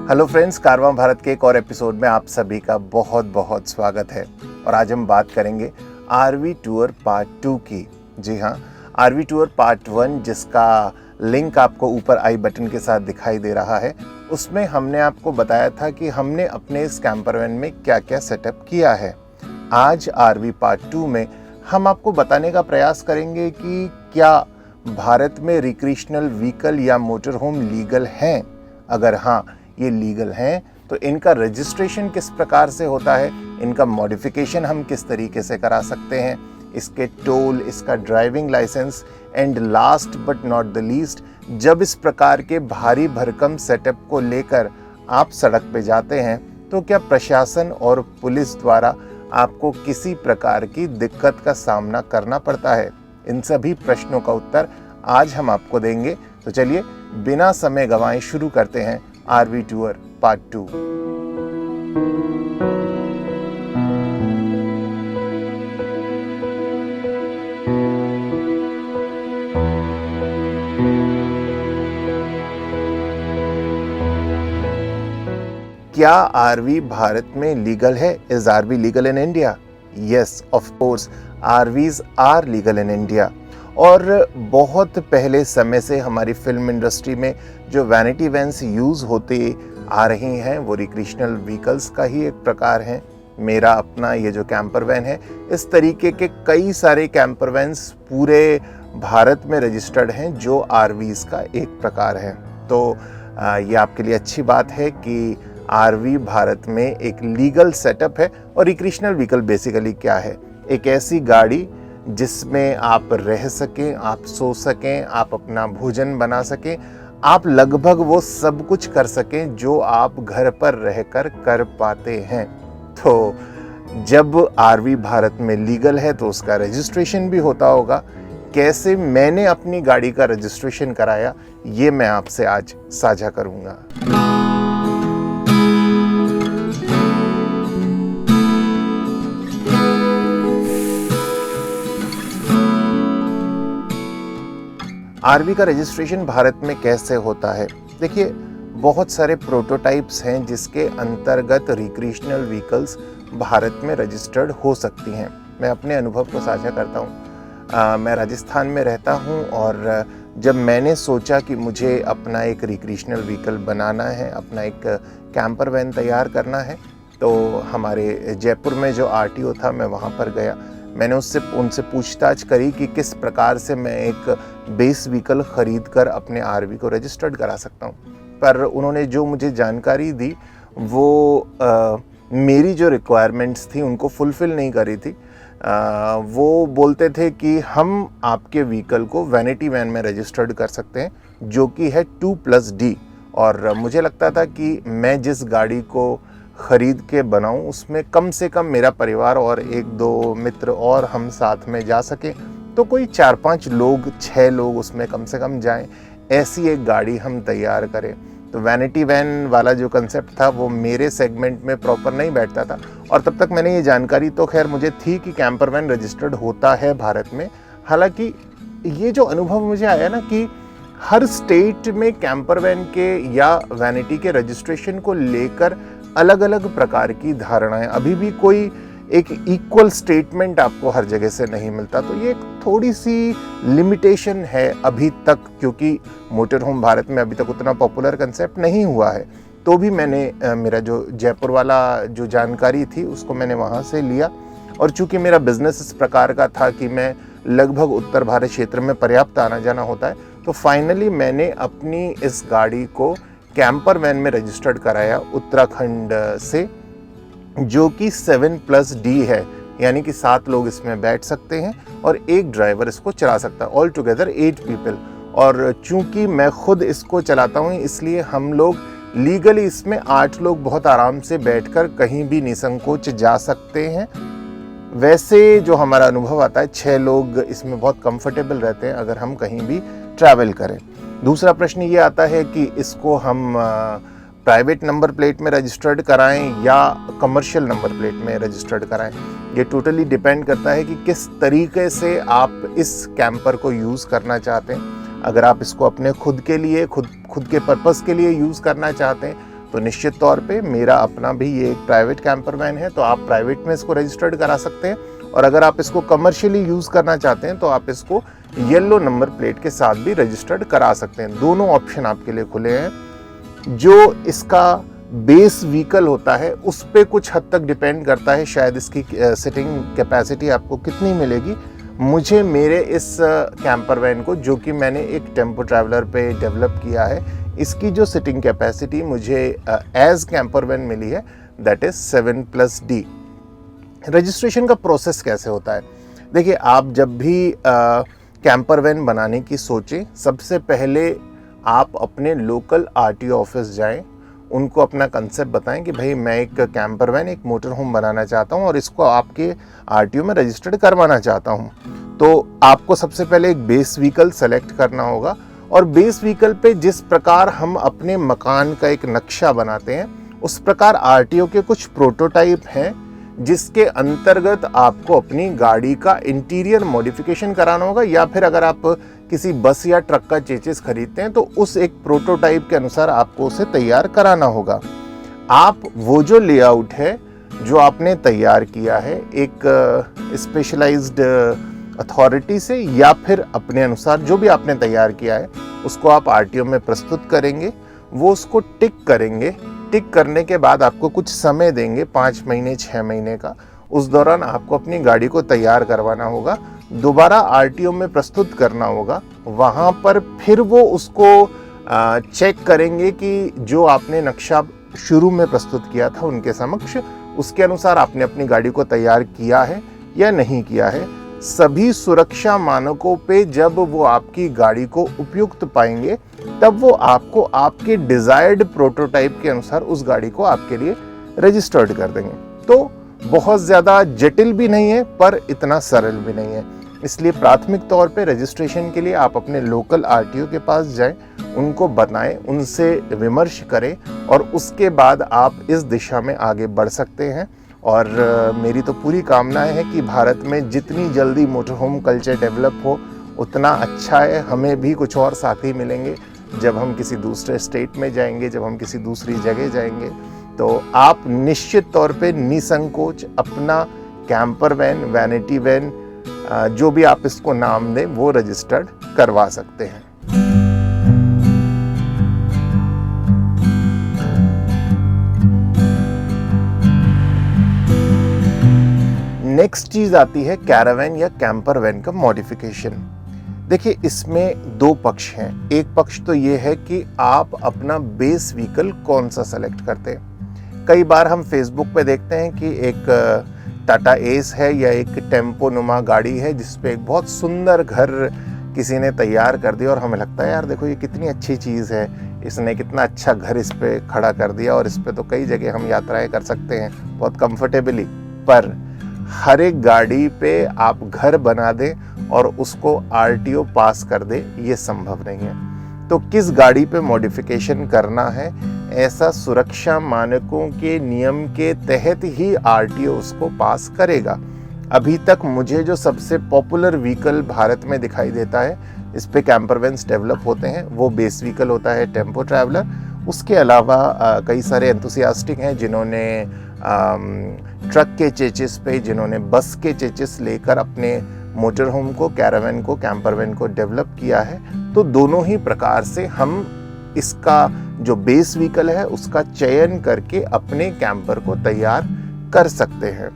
Hello friends, कारवां भारत के एक और एपिसोड में आप सभी का बहुत बहुत स्वागत है। और आज हम बात करेंगे आरवी टूर पार्ट 2 की। जी हाँ, आरवी टूर पार्ट 1 जिसका लिंक आपको ऊपर आई बटन के साथ दिखाई दे रहा है, उसमें हमने आपको बताया था कि हमने अपने इस कैंपर वैन में क्या क्या सेटअप किया है। आज आरवी पार्ट 2 में हम आपको बताने का प्रयास करेंगे कि क्या भारत में रिक्रिएशनल व्हीकल या मोटर होम लीगल हैं। अगर हाँ, ये लीगल हैं तो इनका रजिस्ट्रेशन किस प्रकार से होता है, इनका मॉडिफिकेशन हम किस तरीके से करा सकते हैं, इसके टोल, इसका driving licence, and last but not the least, जब इस प्रकार के भारी भरकम सेटअप को लेकर आप सड़क पे जाते हैं तो क्या प्रशासन और पुलिस द्वारा आपको किसी प्रकार की दिक्कत का सामना करना पड़ता है। इन सभी प्रश्नों का उत्तर आज हम आपको देंगे। तो चलिए बिना समय गंवाए शुरू करते हैं आरवी टूर पार्ट 2। क्या आरवी भारत में लीगल है? Is RV legal in India? Yes, of course, RVs are legal in India. और बहुत पहले समय से हमारी फिल्म इंडस्ट्री में जो वैनिटी वैन्स यूज़ होते आ रही हैं वो रिक्रिएशनल व्हीकल्स का ही एक प्रकार है। मेरा अपना ये जो कैंपर वैन है, इस तरीके के कई सारे कैंपर वैन्स पूरे भारत में रजिस्टर्ड हैं जो आरवीज का एक प्रकार है। तो ये आपके लिए अच्छी बात है कि आरवी भारत में एक लीगल सेटअप है। और रिक्रिएशनल व्हीकल बेसिकली क्या है? एक ऐसी गाड़ी जिसमें आप रह सकें, आप सो सकें, आप अपना भोजन बना सकें, आप लगभग वो सब कुछ कर सकें जो आप घर पर रहकर कर पाते हैं। तो जब आरवी भारत में लीगल है तो उसका रजिस्ट्रेशन भी होता होगा। कैसे मैंने अपनी गाड़ी का रजिस्ट्रेशन कराया, ये मैं आपसे आज साझा करूंगा। आरवी का रजिस्ट्रेशन भारत में कैसे होता है? देखिए, बहुत सारे प्रोटोटाइप्स हैं जिसके अंतर्गत रिक्रिएशनल व्हीकल्स भारत में रजिस्टर्ड हो सकती हैं। मैं अपने अनुभव को साझा करता हूँ। मैं राजस्थान में रहता हूँ और जब मैंने सोचा कि मुझे अपना एक रिक्रिएशनल व्हीकल बनाना है, अपना एक कैंपर वैन तैयार करना है, तो हमारे जयपुर में जो आरटीओ था, मैं वहाँ पर गया। मैंने उनसे पूछताछ करी कि किस प्रकार से मैं एक बेस व्हीकल ख़रीद कर अपने आरवी को रजिस्टर्ड करा सकता हूँ। पर उन्होंने जो मुझे जानकारी दी वो मेरी जो रिक्वायरमेंट्स थी उनको फुलफ़िल नहीं करी थी। वो बोलते थे कि हम आपके व्हीकल को वैनिटी वैन में रजिस्टर्ड कर सकते हैं, जो कि है 2+D। और मुझे लगता था कि मैं जिस गाड़ी को ख़रीद के बनाऊं उसमें कम से कम मेरा परिवार और 1-2 मित्र और हम साथ में जा सकें, तो कोई 4-5 लोग, 6 लोग उसमें कम से कम जाएं, ऐसी एक गाड़ी हम तैयार करें। तो वैनिटी वैन वाला जो कंसेप्ट था वो मेरे सेगमेंट में प्रॉपर नहीं बैठता था। और तब तक मैंने ये जानकारी तो खैर मुझे थी कि कैंपर वैन रजिस्टर्ड होता है भारत में। हालांकि ये जो अनुभव मुझे आया ना कि हर स्टेट में कैंपर वैन के या वैनिटी के रजिस्ट्रेशन को लेकर अलग अलग प्रकार की धारणाएं, अभी भी कोई एक इक्वल स्टेटमेंट आपको हर जगह से नहीं मिलता। तो ये एक थोड़ी सी लिमिटेशन है अभी तक, क्योंकि मोटर होम भारत में अभी तक उतना पॉपुलर कंसेप्ट नहीं हुआ है। तो भी मैंने मेरा जो जयपुर वाला जो जानकारी थी उसको मैंने वहाँ से लिया। और चूँकि मेरा बिजनेस इस प्रकार का था कि मैं लगभग उत्तर भारत क्षेत्र में पर्याप्त आना जाना होता है, तो फाइनली मैंने अपनी इस गाड़ी को कैंपर वैन में रजिस्टर्ड कराया उत्तराखंड से, जो कि 7+D है, यानी कि 7 लोग इसमें बैठ सकते हैं और एक ड्राइवर इसको चला सकता है। All together 8 people. और चूंकि मैं खुद इसको चलाता हूँ, इसलिए हम लोग लीगली इसमें 8 लोग बहुत आराम से बैठकर कहीं भी निसंकोच जा सकते हैं। वैसे जो हमारा अनुभव आता है, 6 लोग इसमें बहुत कंफर्टेबल रहते हैं अगर हम कहीं भी ट्रैवल करें। दूसरा प्रश्न ये आता है कि इसको हम प्राइवेट नंबर प्लेट में रजिस्टर्ड कराएं या कमर्शियल नंबर प्लेट में रजिस्टर्ड कराएं। ये टोटली डिपेंड करता है कि किस तरीके से आप इस कैंपर को यूज़ करना चाहते हैं। अगर आप इसको अपने खुद के लिए खुद के पर्पस के लिए यूज़ करना चाहते हैं तो निश्चित तौर पे मेरा अपना भी ये एक प्राइवेट कैंपर वैन है, तो आप प्राइवेट में इसको रजिस्टर्ड करा सकते हैं। और अगर आप इसको कमर्शियली यूज़ करना चाहते हैं तो आप इसको येलो नंबर प्लेट के साथ भी रजिस्टर्ड करा सकते हैं। दोनों ऑप्शन आपके लिए खुले हैं। जो इसका बेस व्हीकल होता है उस पे कुछ हद तक डिपेंड करता है शायद इसकी सिटिंग कैपेसिटी आपको कितनी मिलेगी। मुझे मेरे इस कैंपर वैन को, जो कि मैंने एक टेम्पो ट्रैवलर पे डेवलप किया है, इसकी जो सिटिंग कैपेसिटी मुझे एज कैंपर वैन मिली है दैट इज़ 7+D। रजिस्ट्रेशन का प्रोसेस कैसे होता है? देखिए, आप जब भी कैंपर वैन बनाने की सोचें, सबसे पहले आप अपने लोकल आरटीओ ऑफिस जाएं, उनको अपना कंसेप्ट बताएं कि भाई मैं एक कैंपर वैन, एक मोटर होम बनाना चाहता हूं और इसको आपके आरटीओ में रजिस्टर्ड करवाना चाहता हूं। तो आपको सबसे पहले एक बेस व्हीकल सेलेक्ट करना होगा, और बेस व्हीकल पे जिस प्रकार हम अपने मकान का एक नक्शा बनाते हैं उस प्रकार आरटीओ के कुछ प्रोटोटाइप हैं जिसके अंतर्गत आपको अपनी गाड़ी का इंटीरियर मॉडिफिकेशन कराना होगा, या फिर अगर आप किसी बस या ट्रक का चेसिस खरीदते हैं तो उस एक प्रोटोटाइप के अनुसार आपको उसे तैयार कराना होगा। आप वो जो लेआउट है जो आपने तैयार किया है एक स्पेशलाइज्ड अथॉरिटी से या फिर अपने अनुसार जो भी आपने तैयार किया है उसको आप आरटीओ में प्रस्तुत करेंगे। वो उसको टिक करेंगे। टिक करने के बाद आपको कुछ समय देंगे, 5 महीने 6 महीने का। उस दौरान आपको अपनी गाड़ी को तैयार करवाना होगा, दोबारा आरटीओ में प्रस्तुत करना होगा। वहाँ पर फिर वो उसको चेक करेंगे कि जो आपने नक्शा शुरू में प्रस्तुत किया था उनके समक्ष, उसके अनुसार आपने अपनी गाड़ी को तैयार किया है या नहीं किया है। सभी सुरक्षा मानकों पे जब वो आपकी गाड़ी को उपयुक्त पाएंगे तब वो आपको आपके डिजायर्ड प्रोटोटाइप के अनुसार उस गाड़ी को आपके लिए रजिस्टर्ड कर देंगे। तो बहुत ज़्यादा जटिल भी नहीं है पर इतना सरल भी नहीं है, इसलिए प्राथमिक तौर पे रजिस्ट्रेशन के लिए आप अपने लोकल आरटीओ के पास जाएं, उनको बताएं, उनसे विमर्श करें और उसके बाद आप इस दिशा में आगे बढ़ सकते हैं। और मेरी तो पूरी कामना है कि भारत में जितनी जल्दी मोटर होम कल्चर डेवलप हो उतना अच्छा है। हमें भी कुछ और साथी मिलेंगे जब हम किसी दूसरे स्टेट में जाएंगे, जब हम किसी दूसरी जगह जाएंगे, तो आप निश्चित तौर पे निसंकोच अपना कैंपर वैन, वैनिटी वैन, जो भी आप इसको नाम दें, वो रजिस्टर्ड करवा सकते हैं। नेक्स्ट चीज आती है कैरावैन या कैंपर वैन का मॉडिफिकेशन। देखिए, इसमें दो पक्ष हैं। एक पक्ष तो ये है कि आप अपना बेस व्हीकल कौन सा सेलेक्ट करते हैं। कई बार हम फेसबुक पे देखते हैं कि एक टाटा एस है या एक टेम्पो नुमा गाड़ी है जिसपे एक बहुत सुंदर घर किसी ने तैयार कर दिया और हमें लगता है यार देखो ये कितनी अच्छी चीज़ है, इसने कितना अच्छा घर इस पे खड़ा कर दिया और इस पे तो कई जगह हम यात्राएं कर सकते हैं बहुत कंफर्टेबली। पर हर एक गाड़ी पे आप घर बना दें और उसको आरटीओ पास कर दे, ये संभव नहीं है। तो किस गाड़ी पे मॉडिफिकेशन करना है, ऐसा सुरक्षा मानकों के नियम के तहत ही आरटीओ उसको पास करेगा। अभी तक मुझे जो सबसे पॉपुलर व्हीकल भारत में दिखाई देता है, इस पे कैंपर वैन्स डेवलप होते हैं, वो बेस व्हीकल होता है टेम्पो ट्रैवलर। उसके अलावा कई सारे एंथुसियास्टिक हैं जिन्होंने ट्रक के चेचिस पे, जिन्होंने बस के चेचिस लेकर अपने मोटर होम को, कैरावैन को, कैंपर वैन को डेवलप किया है। तो दोनों ही प्रकार से हम इसका जो बेस व्हीकल है उसका चयन करके अपने कैंपर को तैयार कर सकते हैं।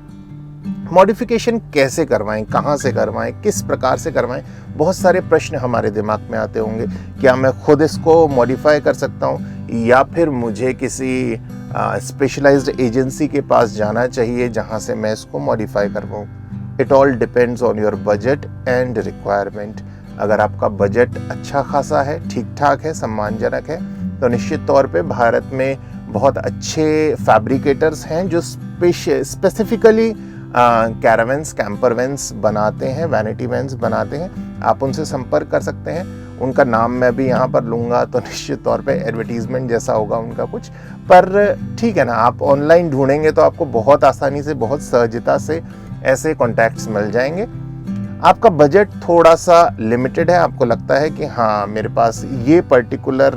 मॉडिफिकेशन कैसे करवाएं, कहाँ से करवाएं, किस प्रकार से करवाएं, बहुत सारे प्रश्न हमारे दिमाग में आते होंगे। क्या मैं खुद इसको मॉडिफाई कर सकता हूँ या फिर मुझे किसी स्पेशलाइज्ड एजेंसी के पास जाना चाहिए जहाँ से मैं इसको मॉडिफाई करवाऊँ? It all depends on your budget and requirement. अगर आपका बजट अच्छा खासा है, ठीक ठाक है, सम्मानजनक है, तो निश्चित तौर पे भारत में बहुत अच्छे फैब्रिकेटर्स हैं जो स्पेसिफिकली कैरावैन्स, कैंपर वैन्स बनाते हैं, वैनिटी वैन्स बनाते हैं। आप उनसे संपर्क कर सकते हैं। उनका नाम मैं भी यहाँ पर लूँगा तो निश्चित तौर पे एडवर्टीजमेंट जैसा होगा उनका कुछ, पर ठीक है ना, आप ऑनलाइन ढूंढेंगे तो आपको बहुत आसानी से, बहुत सहजता से ऐसे कॉन्टैक्ट्स मिल जाएंगे। आपका बजट थोड़ा सा लिमिटेड है, आपको लगता है कि हाँ मेरे पास ये पर्टिकुलर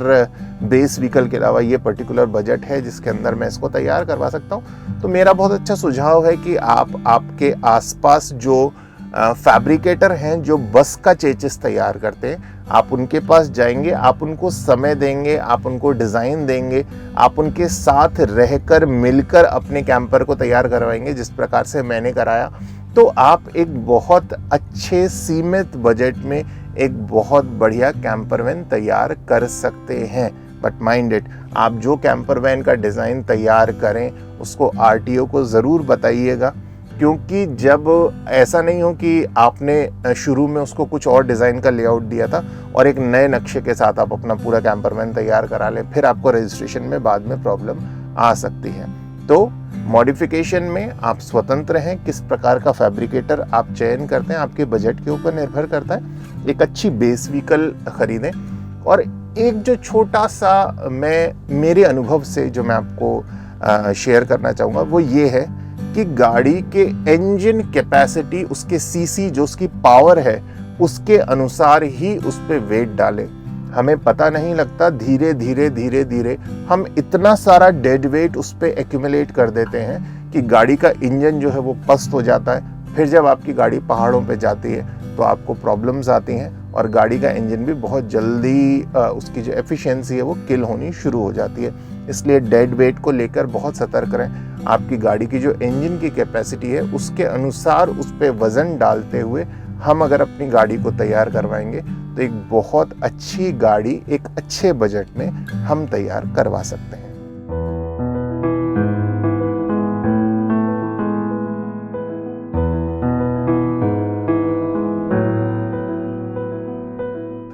बेस व्हीकल के अलावा ये पर्टिकुलर बजट है जिसके अंदर मैं इसको तैयार करवा सकता हूँ, तो मेरा बहुत अच्छा सुझाव है कि आप आपके आसपास जो फैब्रिकेटर हैं जो बस का चेचिस तैयार करते हैं, आप उनके पास जाएंगे, आप उनको समय देंगे, आप उनको डिज़ाइन देंगे, आप उनके साथ रहकर मिलकर अपने कैंपर को तैयार करवाएंगे जिस प्रकार से मैंने कराया, तो आप एक बहुत अच्छे सीमित बजट में एक बहुत बढ़िया कैंपर वैन तैयार कर सकते हैं। बट माइंड इट, आप जो कैंपर वैन का डिज़ाइन तैयार करें उसको आरटीओ को ज़रूर बताइएगा, क्योंकि जब ऐसा नहीं हो कि आपने शुरू में उसको कुछ और डिज़ाइन का लेआउट दिया था और एक नए नक्शे के साथ आप अपना पूरा कैंपर वैन तैयार करा लें, फिर आपको रजिस्ट्रेशन में बाद में प्रॉब्लम आ सकती है। तो मॉडिफिकेशन में आप स्वतंत्र हैं, किस प्रकार का फैब्रिकेटर आप चयन करते हैं आपके बजट के ऊपर निर्भर करता है। एक अच्छी बेस व्हीकल खरीदें। और एक जो छोटा सा मेरे अनुभव से जो मैं आपको शेयर करना चाहूँगा वो ये है कि गाड़ी के इंजन कैपेसिटी, उसके सीसी जो उसकी पावर है उसके अनुसार ही उस पर वेट डालें। हमें पता नहीं लगता, धीरे धीरे हम इतना सारा डेड वेट उस पर एक्यूमुलेट कर देते हैं कि गाड़ी का इंजन जो है वो पस्त हो जाता है। फिर जब आपकी गाड़ी पहाड़ों पे जाती है तो आपको प्रॉब्लम्स आती हैं और गाड़ी का इंजन भी बहुत जल्दी उसकी जो एफिशिएंसी है वो किल होनी शुरू हो जाती है। इसलिए डेड वेट को लेकर बहुत सतर्क रहें। आपकी गाड़ी की जो इंजन की कैपेसिटी है उसके अनुसार उस पर वज़न डालते हुए हम अगर अपनी गाड़ी को तैयार करवाएंगे तो एक बहुत अच्छी गाड़ी एक अच्छे बजट में हम तैयार करवा सकते हैं।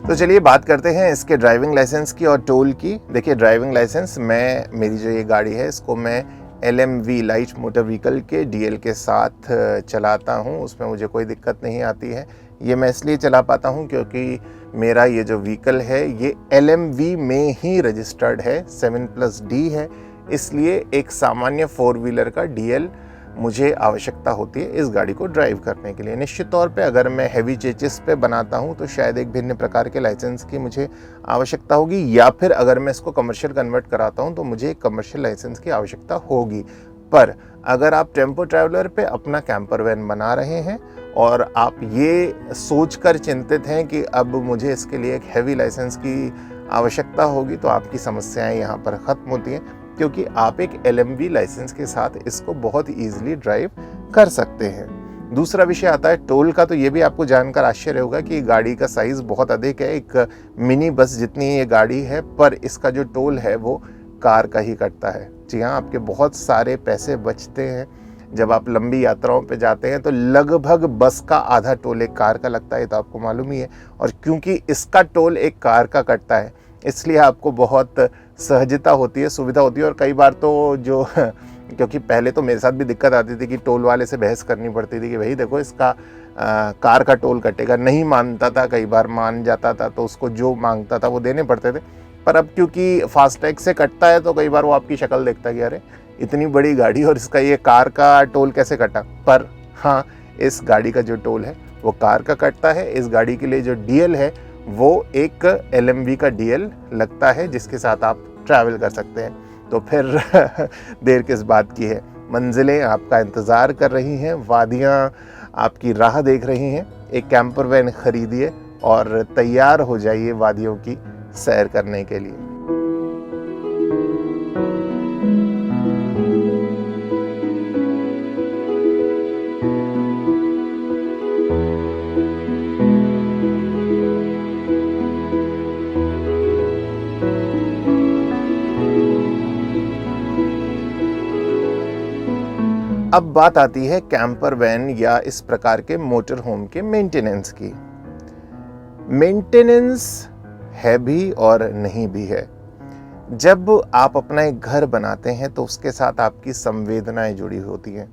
तो चलिए बात करते हैं इसके ड्राइविंग लाइसेंस की और टोल की। देखिए ड्राइविंग लाइसेंस, मेरी जो ये गाड़ी है इसको मैं LMV लाइट मोटर व्हीकल के DL के साथ चलाता हूँ, उसमें मुझे कोई दिक्कत नहीं आती है। ये मैं इसलिए चला पाता हूँ क्योंकि मेरा ये जो व्हीकल है ये LMV में ही रजिस्टर्ड है, 7+D है, इसलिए एक सामान्य 4 व्हीलर का DL मुझे आवश्यकता होती है इस गाड़ी को ड्राइव करने के लिए। निश्चित तौर पे अगर मैं हैवी चेचिस पे बनाता हूँ तो शायद एक भिन्न प्रकार के लाइसेंस की मुझे आवश्यकता होगी, या फिर अगर मैं इसको कमर्शियल कन्वर्ट कराता हूँ तो मुझे एक कमर्शियल लाइसेंस की आवश्यकता होगी। पर अगर आप टेम्पो ट्रैवलर पे अपना कैंपर वैन बना रहे हैं और आप ये सोचकर चिंतित हैं कि अब मुझे इसके लिए एक हैवी लाइसेंस की आवश्यकता होगी, तो आपकी समस्याएं यहाँ पर ख़त्म होती हैं, क्योंकि आप एक LMV लाइसेंस के साथ इसको बहुत ईजिली ड्राइव कर सकते हैं। दूसरा विषय आता है टोल का। तो ये भी आपको जानकर आश्चर्य होगा कि गाड़ी का साइज़ बहुत अधिक है, एक मिनी बस जितनी ये गाड़ी है, पर इसका जो टोल है वो कार का ही कटता है। जी हाँ, आपके बहुत सारे पैसे बचते हैं। जब आप लंबी यात्राओं पे जाते हैं तो लगभग बस का आधा टोल एक कार का लगता है, तो आपको मालूम ही है। और क्योंकि इसका टोल एक कार का कटता है इसलिए आपको बहुत सहजता होती है, सुविधा होती है। और कई बार तो जो क्योंकि पहले तो मेरे साथ भी दिक्कत आती थी कि टोल वाले से बहस करनी पड़ती थी कि भाई देखो इसका कार का टोल कटेगा, नहीं मानता था, कई बार मान जाता था तो उसको जो मांगता था वो देने पड़ते थे। पर अब क्योंकि फास्टैग से कटता है तो कई बार वो आपकी शक्ल देखता है कि अरे इतनी बड़ी गाड़ी और इसका ये कार का टोल कैसे कटा। पर हाँ, इस गाड़ी का जो टोल है वो कार का कटता है। इस गाड़ी के लिए जो DL है वो एक LMV का DL लगता है जिसके साथ आप ट्रैवल कर सकते हैं। तो फिर देर किस बात की है, मंजिलें आपका इंतज़ार कर रही हैं, वादियाँ आपकी राह देख रही हैं। एक कैंपर वैन खरीदिए और तैयार हो जाइए वादियों की सैर करने के लिए। अब बात आती है कैंपर वैन या इस प्रकार के मोटर होम के मेंटेनेंस की। मेंटेनेंस है भी और नहीं भी है। जब आप अपना एक घर बनाते हैं तो उसके साथ आपकी संवेदनाएं जुड़ी होती हैं।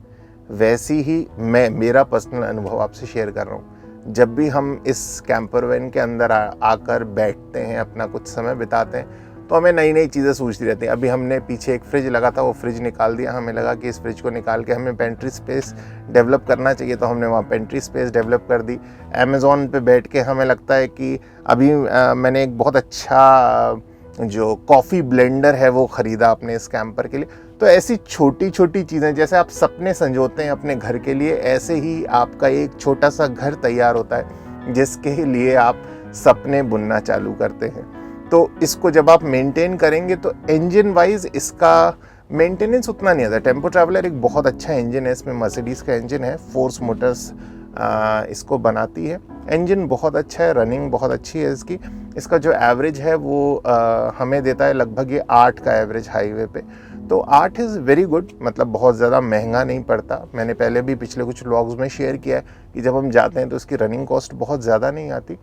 वैसी ही मेरा पर्सनल अनुभव आपसे शेयर कर रहा हूँ। जब भी हम इस कैंपर वैन के अंदर आकर बैठते हैं, अपना कुछ समय बिताते हैं, तो हमें नई नई चीज़ें सूझती रहती हैं। अभी हमने पीछे एक फ्रिज लगा था, वो फ्रिज निकाल दिया, हमें लगा कि इस फ्रिज को निकाल के हमें पेंट्री स्पेस डेवलप करना चाहिए, तो हमने वहाँ पेंट्री स्पेस डेवलप कर दी। अमेज़ॉन पे बैठ के हमें लगता है कि अभी मैंने एक बहुत अच्छा जो कॉफ़ी ब्लेंडर है वो ख़रीदा अपने इस कैंपर के लिए। तो ऐसी छोटी छोटी चीज़ें, जैसे आप सपने संजोते हैं अपने घर के लिए, ऐसे ही आपका एक छोटा सा घर तैयार होता है जिसके लिए आप सपने बुनना चालू करते हैं। तो इसको जब आप मेंटेन करेंगे तो इंजन वाइज इसका मेंटेनेंस उतना नहीं आता। टेम्पो ट्रैवलर एक बहुत अच्छा इंजन है, इसमें मर्सिडीज़ का इंजन है, फोर्स मोटर्स इसको बनाती है। इंजन बहुत अच्छा है, रनिंग बहुत अच्छी है इसकी। इसका जो एवरेज है वो हमें देता है लगभग ये 8 का एवरेज हाईवे पे। तो 8 इज़ वेरी गुड, मतलब बहुत ज़्यादा महंगा नहीं पड़ता। मैंने पहले भी पिछले कुछ व्लॉग्स में शेयर किया है कि जब हम जाते हैं तो इसकी रनिंग कॉस्ट बहुत ज़्यादा नहीं आती।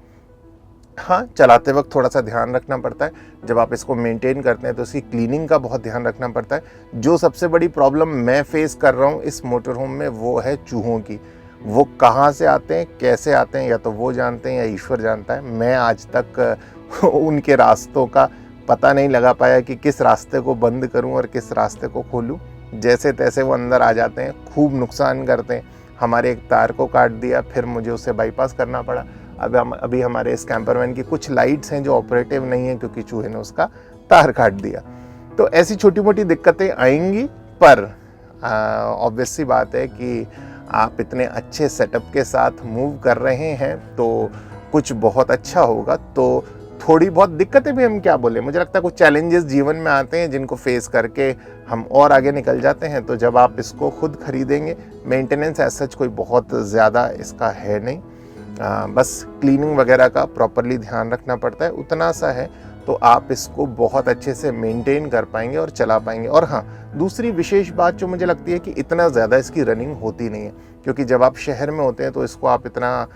हाँ, चलाते वक्त थोड़ा सा ध्यान रखना पड़ता है। जब आप इसको मेंटेन करते हैं तो इसकी क्लीनिंग का बहुत ध्यान रखना पड़ता है। जो सबसे बड़ी प्रॉब्लम मैं फेस कर रहा हूँ इस मोटर होम में वो है चूहों की। वो कहाँ से आते हैं, कैसे आते हैं, या तो वो जानते हैं या ईश्वर जानता है। मैं आज तक उनके रास्तों का पता नहीं लगा पाया कि किस रास्ते को बंद करूं और किस रास्ते को खोलूं। जैसे तैसे वो अंदर आ जाते हैं, खूब नुकसान करते हैं। हमारे एक तार को काट दिया, फिर मुझे उसे बाईपास करना पड़ा। अभी हमारे इस कैंपर वैन की कुछ लाइट्स हैं जो ऑपरेटिव नहीं है क्योंकि चूहे ने उसका तार काट दिया। तो ऐसी छोटी मोटी दिक्कतें आएंगी, पर ऑब्वियस सी बात है कि आप इतने अच्छे सेटअप के साथ मूव कर रहे हैं तो कुछ बहुत अच्छा होगा। तो थोड़ी बहुत दिक्कतें भी हम क्या बोले, मुझे लगता है कुछ चैलेंजेस जीवन में आते हैं जिनको फेस करके हम और आगे निकल जाते हैं। तो जब आप इसको खुद खरीदेंगे, मेंटेनेंस एज सच कोई बहुत ज़्यादा इसका है नहीं, बस क्लीनिंग वगैरह का प्रॉपरली ध्यान रखना पड़ता है, उतना सा है। तो आप इसको बहुत अच्छे से मेंटेन कर पाएंगे और चला पाएंगे। और हाँ, दूसरी विशेष बात जो मुझे लगती है कि इतना ज़्यादा इसकी रनिंग होती नहीं है, क्योंकि जब आप शहर में होते हैं तो इसको आप इतना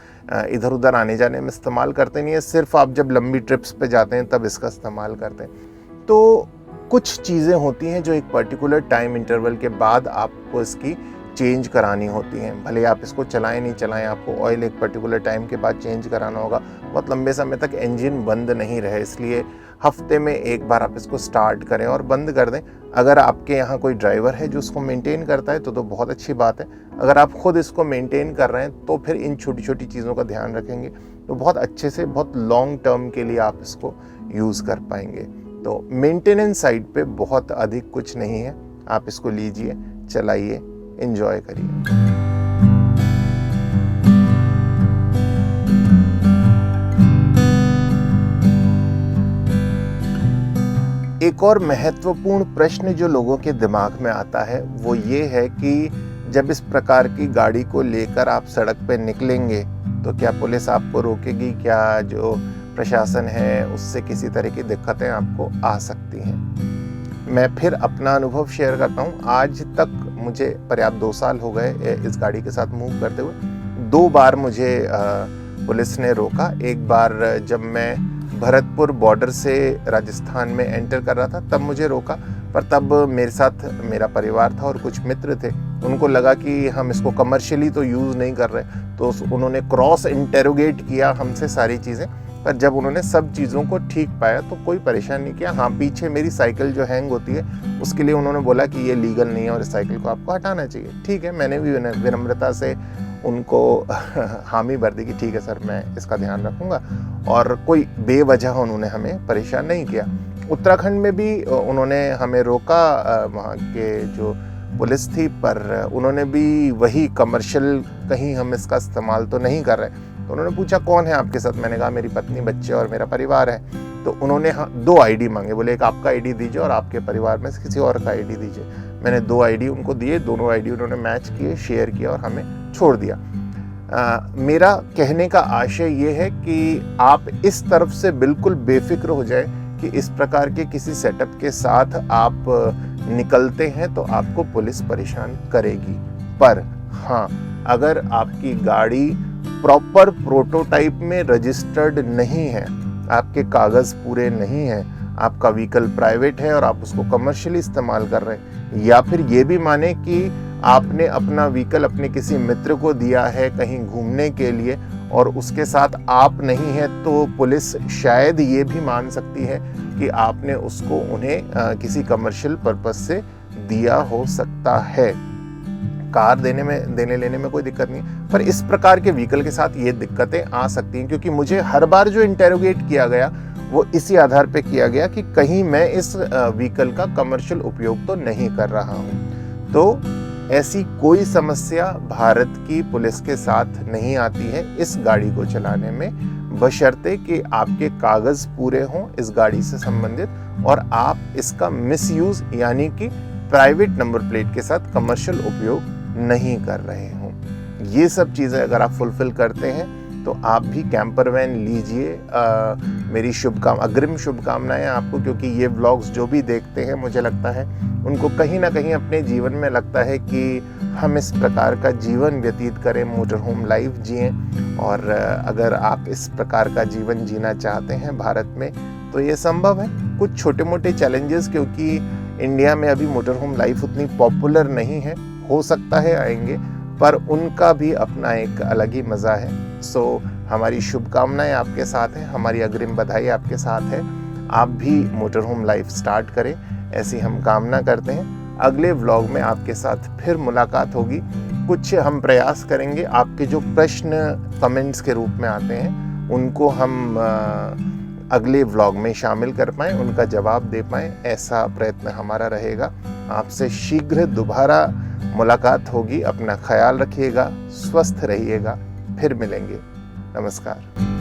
इधर उधर आने जाने में इस्तेमाल करते नहीं है। सिर्फ आप जब लंबी ट्रिप्स पे जाते हैं तब इसका इस्तेमाल करते हैं। तो कुछ चीज़ें होती हैं जो एक पर्टिकुलर टाइम इंटरवल के बाद आपको इसकी चेंज करानी होती हैं। भले आप इसको चलाएं नहीं चलाएं, आपको ऑयल एक पर्टिकुलर टाइम के बाद चेंज कराना होगा। बहुत लंबे समय तक इंजन बंद नहीं रहे, इसलिए हफ्ते में एक बार आप इसको स्टार्ट करें और बंद कर दें। अगर आपके यहाँ कोई ड्राइवर है जो उसको मेंटेन करता है तो बहुत अच्छी बात है। अगर आप खुद इसको मेंटेन कर रहे हैं तो फिर इन छोटी छोटी चीज़ों का ध्यान रखेंगे तो बहुत अच्छे से, बहुत लॉन्ग टर्म के लिए आप इसको यूज़ कर पाएंगे। तो मेंटेनेंस साइड पे बहुत अधिक कुछ नहीं है। आप इसको लीजिए, चलाइए, एंजॉय करिए। एक और महत्वपूर्ण प्रश्न जो लोगों के दिमाग में आता है वो ये है कि जब इस प्रकार की गाड़ी को लेकर आप सड़क पे निकलेंगे तो क्या पुलिस आपको रोकेगी, क्या जो प्रशासन है उससे किसी तरह की दिक्कतें आपको आ सकती हैं। मैं फिर अपना अनुभव शेयर करता हूँ। आज तक मुझे पर्याप्त 2 साल हो गए इस गाड़ी के साथ मूव करते हुए। 2 बार मुझे पुलिस ने रोका। एक बार जब मैं भरतपुर बॉर्डर से राजस्थान में एंटर कर रहा था तब मुझे रोका, पर तब मेरे साथ मेरा परिवार था और कुछ मित्र थे। उनको लगा कि हम इसको कमर्शियली तो यूज़ नहीं कर रहे, तो उन्होंने क्रॉस इंटेरोगेट किया हमसे सारी चीज़ें। पर जब उन्होंने सब चीज़ों को ठीक पाया तो कोई परेशान नहीं किया। हाँ, पीछे मेरी साइकिल जो हैंग होती है उसके लिए उन्होंने बोला कि ये लीगल नहीं है और इस साइकिल को आपको हटाना चाहिए। ठीक है, मैंने भी विनम्रता से उनको हामी भर दी कि ठीक है सर, मैं इसका ध्यान रखूँगा, और कोई बेवजह उन्होंने हमें परेशान नहीं किया। उत्तराखंड में भी उन्होंने हमें रोका, वहाँ के जो पुलिस थी, पर उन्होंने भी वही कमर्शियल कहीं हम इसका इस्तेमाल तो नहीं कर रहे। तो उन्होंने पूछा कौन है आपके साथ, मैंने कहा मेरी पत्नी, बच्चे और मेरा परिवार है। तो उन्होंने 2 आईडी मांगे, बोले एक आपका आईडी दीजिए और आपके परिवार में से किसी और का आईडी दीजिए। मैंने 2 आईडी उनको दिए, दोनों आईडी उन्होंने मैच किए, शेयर किया और हमें छोड़ दिया। मेरा कहने का आशय ये है कि आप इस तरफ से बिल्कुल बेफिक्र हो जाए कि इस प्रकार के किसी सेटअप के साथ आप निकलते हैं तो आपको पुलिस परेशान करेगी। पर हाँ, अगर आपकी गाड़ी प्रॉपर प्रोटोटाइप में रजिस्टर्ड नहीं है, आपके कागज़ पूरे नहीं हैं, आपका व्हीकल प्राइवेट है और आप उसको कमर्शियली इस्तेमाल कर रहे हैं, या फिर ये भी माने कि आपने अपना व्हीकल अपने किसी मित्र को दिया है कहीं घूमने के लिए और उसके साथ आप नहीं हैं, तो पुलिस शायद ये भी मान सकती है कि आपने उसको उन्हें किसी कमर्शियल पर्पस से दिया हो सकता है। कार देने लेने में कोई दिक्कत नहीं, पर इस प्रकार के व्हीकल के साथ ये दिक्कतें आ सकती हैं, क्योंकि मुझे हर बार जो इंटेरोगेट किया गया वो इसी आधार पे किया गया कि कहीं मैं इस व्हीकल का कमर्शियल उपयोग तो नहीं कर रहा हूँ। तो ऐसी कोई समस्या भारत की पुलिस के साथ नहीं आती है इस गाड़ी को चलाने में, बशर्ते कि आपके कागज पूरे हों इस गाड़ी से संबंधित और आप इसका मिसयूज यानी कि प्राइवेट नंबर प्लेट के साथ कमर्शियल उपयोग नहीं कर रहे हों। ये सब चीज़ें अगर आप फुलफिल करते हैं तो आप भी कैंपर वैन लीजिए। मेरी अग्रिम शुभकामनाएं आपको, क्योंकि ये व्लॉग्स जो भी देखते हैं मुझे लगता है उनको कहीं ना कहीं अपने जीवन में लगता है कि हम इस प्रकार का जीवन व्यतीत करें, मोटर होम लाइफ जिएं। और अगर आप इस प्रकार का जीवन जीना चाहते हैं भारत में तो ये संभव है। कुछ छोटे मोटे चैलेंजेस, क्योंकि इंडिया में अभी मोटर होम लाइफ उतनी पॉपुलर नहीं है, हो सकता है आएंगे, पर उनका भी अपना एक अलग ही मज़ा है। सो हमारी शुभकामनाएं आपके साथ हैं, हमारी अग्रिम बधाई आपके साथ है। आप भी मोटर होम लाइफ स्टार्ट करें, ऐसी हम कामना करते हैं। अगले व्लॉग में आपके साथ फिर मुलाकात होगी। कुछ हम प्रयास करेंगे आपके जो प्रश्न कमेंट्स के रूप में आते हैं उनको हम अगले व्लॉग में शामिल कर पाएँ, उनका जवाब दे पाएँ, ऐसा प्रयत्न हमारा रहेगा। आपसे शीघ्र दोबारा मुलाकात होगी। अपना ख्याल रखिएगा, स्वस्थ रहिएगा, फिर मिलेंगे। नमस्कार।